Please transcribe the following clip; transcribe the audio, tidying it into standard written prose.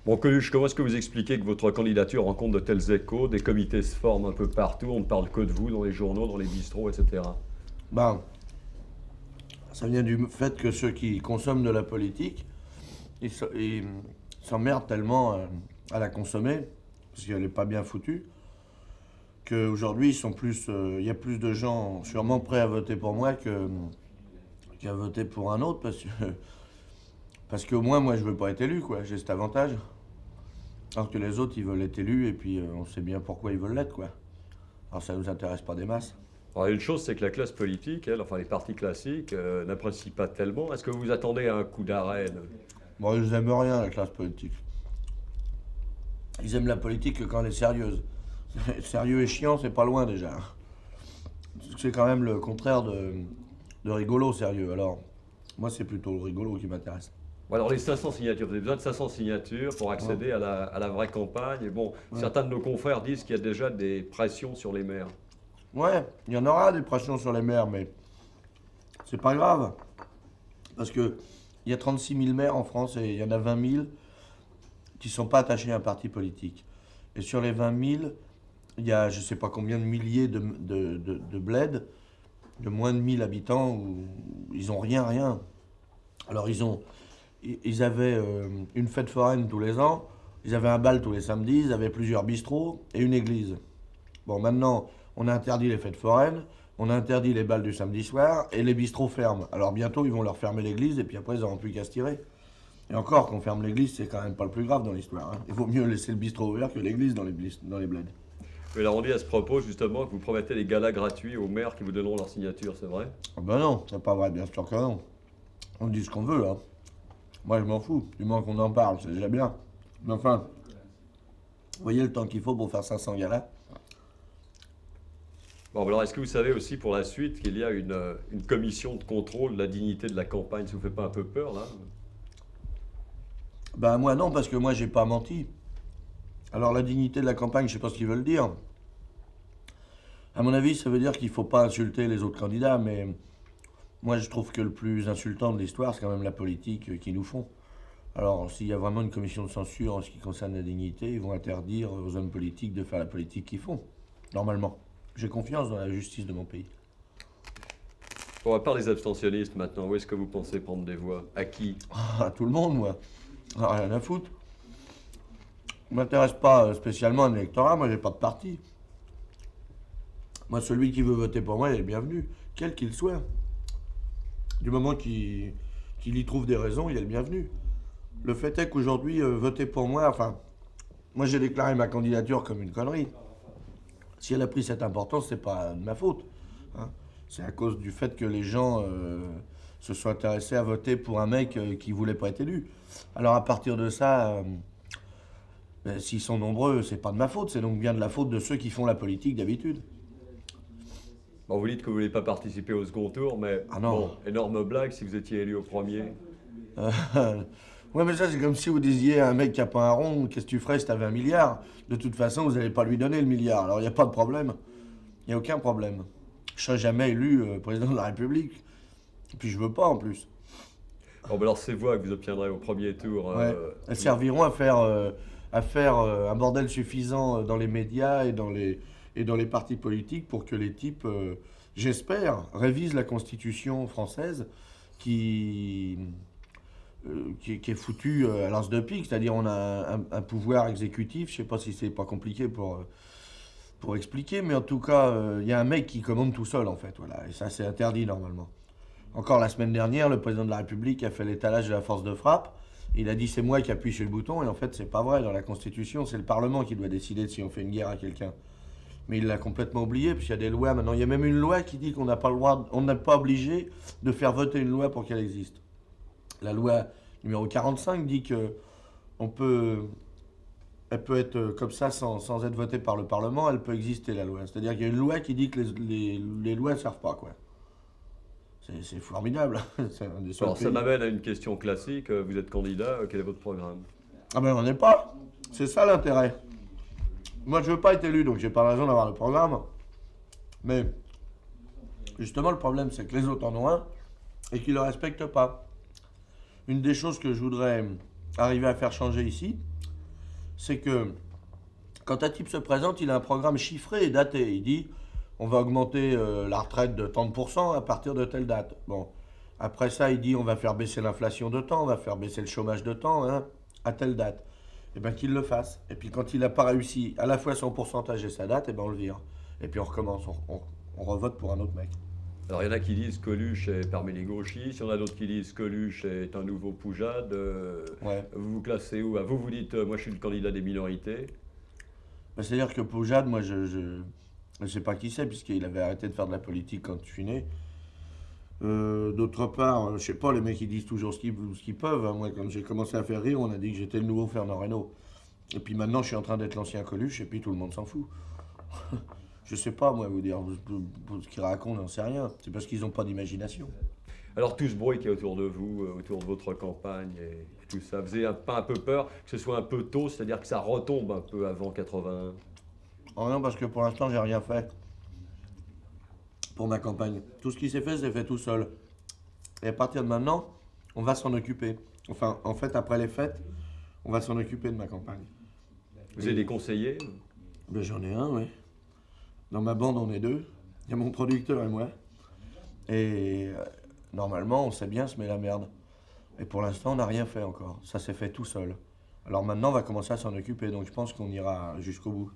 Bon, Coluche, comment est-ce que vous expliquez que votre candidature rencontre de tels échos? Des comités se forment un peu partout, on ne parle que de vous dans les journaux, dans les bistrots, etc. Ben, ça vient du fait que ceux qui consomment de la politique, ils s'emmerdent tellement à la consommer, parce qu'elle n'est pas bien foutue, qu'aujourd'hui, il y a plus de gens sûrement prêts à voter pour moi qu'à voter pour un autre, parce qu'au moins, moi, je veux pas être élu, quoi. J'ai cet avantage. Alors que les autres, ils veulent être élus, et puis on sait bien pourquoi ils veulent l'être, quoi. Alors ça nous intéresse pas des masses. Alors, une chose, c'est que la classe politique, elle, enfin les partis classiques, n'apprécient pas tellement. Est-ce que vous attendez à un coup d'arrêt? Bon, ils aiment rien, la classe politique. Ils aiment la politique que quand elle est sérieuse. Sérieux et chiant, c'est pas loin déjà. C'est quand même le contraire de rigolo, sérieux. Alors, moi, c'est plutôt le rigolo qui m'intéresse. Bon, alors les 500 signatures, vous avez besoin de 500 signatures pour Ouais. accéder à la vraie campagne. Et bon, Ouais. certains de nos confrères disent qu'il y a déjà des pressions sur les maires. Ouais, il y en aura des pressions sur les maires, mais c'est pas grave. Parce que il y a 36 000 maires en France et il y en a 20 000 qui sont pas attachés à un parti politique. Et sur les 20 000, il y a je sais pas combien de milliers de bleds, de moins de 1000 habitants, où ils ont rien, rien. Alors ils avaient une fête foraine tous les ans, ils avaient un bal tous les samedis, ils avaient plusieurs bistrots et une église. Bon, maintenant, on a interdit les fêtes foraines, on a interdit les bals du samedi soir et les bistrots ferment. Alors bientôt, ils vont leur fermer l'église et puis après, ils n'auront plus qu'à se tirer. Et encore, qu'on ferme l'église, c'est quand même pas le plus grave dans l'histoire, hein. Il vaut mieux laisser le bistrot ouvert que l'église dans les bleds. Mais là, on dit à ce propos, justement, que vous promettez des galas gratuits aux maires qui vous donneront leur signature, c'est vrai? Ah ben non, c'est pas vrai, bien sûr que non. On dit ce qu'on veut, hein. Moi, je m'en fous. Du moins qu'on en parle, c'est déjà bien. Mais enfin, vous voyez le temps qu'il faut pour faire 500 galas? Bon, alors est-ce que vous savez aussi pour la suite qu'il y a une commission de contrôle de la dignité de la campagne? Ça vous fait pas un peu peur, là? Ben moi non, parce que moi j'ai pas menti. Alors la dignité de la campagne, je sais pas ce qu'ils veulent dire. À mon avis, ça veut dire qu'il faut pas insulter les autres candidats, mais moi je trouve que le plus insultant de l'histoire, c'est quand même la politique qu'ils nous font. Alors s'il y a vraiment une commission de censure en ce qui concerne la dignité, ils vont interdire aux hommes politiques de faire la politique qu'ils font, normalement. J'ai confiance dans la justice de mon pays. Bon, à part les abstentionnistes maintenant, où est-ce que vous pensez prendre des voix? À qui? À tout le monde, moi. Rien à foutre. Je m'intéresse pas spécialement à l'électorat, moi j'ai pas de parti. Moi, celui qui veut voter pour moi, il est le bienvenu, quel qu'il soit. Du moment qu'il y trouve des raisons, il est le bienvenu. Le fait est qu'aujourd'hui, voter pour moi, enfin, moi j'ai déclaré ma candidature comme une connerie. Si elle a pris cette importance, c'est pas de ma faute, hein. C'est à cause du fait que les gens se sont intéressés à voter pour un mec qui voulait pas être élu. Alors à partir de ça, s'ils sont nombreux, c'est pas de ma faute, c'est donc bien de la faute de ceux qui font la politique d'habitude. Bon, vous dites que vous voulez pas participer au second tour, mais Ah bon, non. énorme blague si vous étiez élu au premier. Euh, ouais, mais ça, c'est comme si vous disiez à un mec qui a pas un rond, qu'est-ce que tu ferais si t'avais un milliard? De toute façon, vous n'allez pas lui donner le milliard, alors il n'y a pas de problème. Il n'y a aucun problème. Je serai jamais élu président de la République. Et puis je veux pas en plus. Bon, ben alors ces voix que vous obtiendrez au premier tour, Ouais. Elles serviront à faire un bordel suffisant dans les médias et dans les partis politiques pour que les types, j'espère, révisent la Constitution française qui, qui est foutue à l'as de pique. C'est-à-dire on a un pouvoir exécutif, je sais pas si c'est pas compliqué pour expliquer, mais en tout cas, il y a un mec qui commande tout seul en fait. Voilà. Et ça, c'est interdit normalement. Encore la semaine dernière, le président de la République a fait l'étalage de la force de frappe. Il a dit c'est moi qui appuie sur le bouton, et en fait, c'est pas vrai. Dans la Constitution, c'est le Parlement qui doit décider de si on fait une guerre à quelqu'un. Mais il l'a complètement oublié, puisqu'il y a des lois maintenant. Il y a même une loi qui dit qu'on n'a pas le droit, on n'est pas obligé de faire voter une loi pour qu'elle existe. La loi numéro 45 dit que on peut, elle peut être comme ça sans être votée par le Parlement, elle peut exister la loi. C'est-à-dire qu'il y a une loi qui dit que les lois ne servent pas, quoi. C'est formidable. C'est un des seuls alors ça pays. m'amène à une question classique. Vous êtes candidat, quel est votre programme? Ah ben on n'est pas. C'est ça l'intérêt. Moi je veux pas être élu, donc j'ai pas raison d'avoir le programme. Mais justement le problème c'est que les autres en ont un et qu'ils le respectent pas. Une des choses que je voudrais arriver à faire changer ici, c'est que quand un type se présente, il a un programme chiffré et daté. Il dit, on va augmenter la retraite de tant de pourcents à partir de telle date. Bon, après ça, il dit, on va faire baisser l'inflation de temps, on va faire baisser le chômage de temps, hein, à telle date. Et bien qu'il le fasse. Et puis quand il n'a pas réussi à la fois son pourcentage et sa date, et ben on le vire. Et puis on recommence, on revote pour un autre mec. Alors, il y en a qui disent Coluche est parmi les gauchistes, il y en a d'autres qui disent Coluche est un nouveau Poujade. Ouais. Vous vous classez où? Ah, vous, vous dites, moi je suis le candidat des minorités. Ben, c'est-à-dire que Poujade, moi je sais pas qui c'est, puisqu'il avait arrêté de faire de la politique quand je suis né. D'autre part, je sais pas, les mecs ils disent toujours ce qu'ils peuvent, hein. Moi, quand j'ai commencé à faire rire, on a dit que j'étais le nouveau Fernand Reynaud. Et puis maintenant, je suis en train d'être l'ancien Coluche, et puis tout le monde s'en fout. Je sais pas, moi, vous dire. Ce qu'ils racontent, j'en sais rien. C'est parce qu'ils n'ont pas d'imagination. Alors, tout ce bruit qui est autour de vous, autour de votre campagne et tout ça, faisait pas un peu peur que ce soit un peu tôt, c'est-à-dire que ça retombe un peu avant 81? Oh non, parce que pour l'instant, j'ai rien fait pour ma campagne. Tout ce qui s'est fait tout seul. Et à partir de maintenant, on va s'en occuper. Enfin, en fait, après les fêtes, on va s'en occuper de ma campagne. Vous avez des conseillers? Ben, j'en ai un, oui. Dans ma bande, on est deux. Il y a mon producteur et moi. Et normalement, on sait bien se met la merde. Et pour l'instant, on n'a rien fait encore. Ça s'est fait tout seul. Alors maintenant, on va commencer à s'en occuper. Donc je pense qu'on ira jusqu'au bout.